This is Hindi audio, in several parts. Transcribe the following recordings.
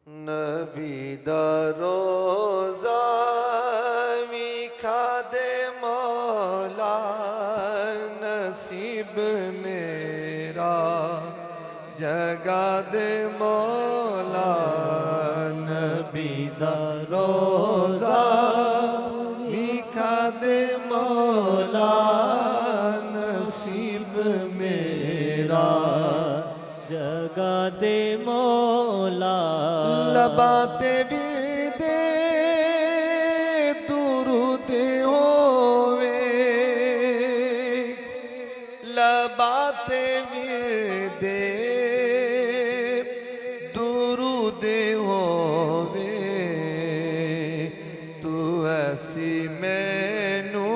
नबी दा रोजा वekha दे मोला नसीब मेरा जगा दे मोला नबी दा रोजा वekha दे मोला नसीब मेरा जगा दे मोला लबाते भी दे दुरूद होवे लबाते भी दे दुरूद होवे तू ऐसी मैनू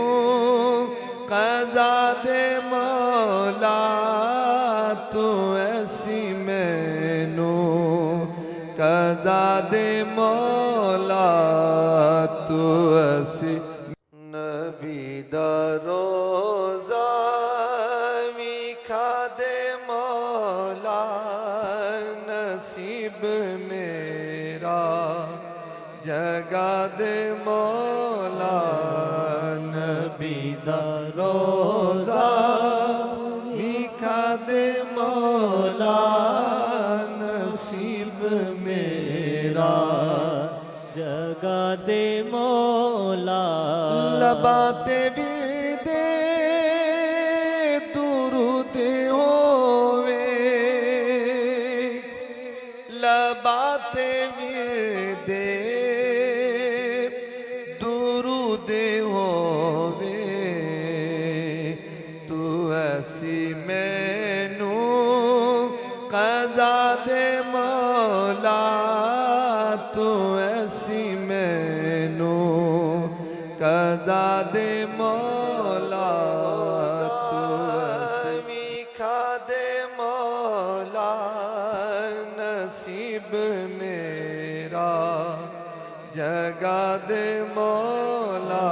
क़ज़ा दे मौला तू ऐसी मैनू क़ज़ा दे मौला तू ऐसी नबी दा रोज़ा वekha दे मौला नसीब मेरा जगा दे मौला नबी दा रोज़ा वekha दे मौला नसीब मेरा जगा दे मोला लबाते भी दे दुरूद होवे लबाते भी दे दुरूद होवे तू ऐसी मैनू क़ज़ा दे मौला तू ऐसी मैनू क़ज़ा दे मौला तू वekha दे मौला नसीब मेरा जगा दे मौला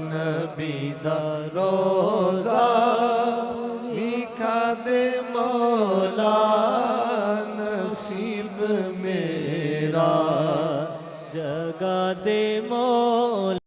नबी दा रोज़ा वekha दे मौला नसीब मेरा जगा दे मोला।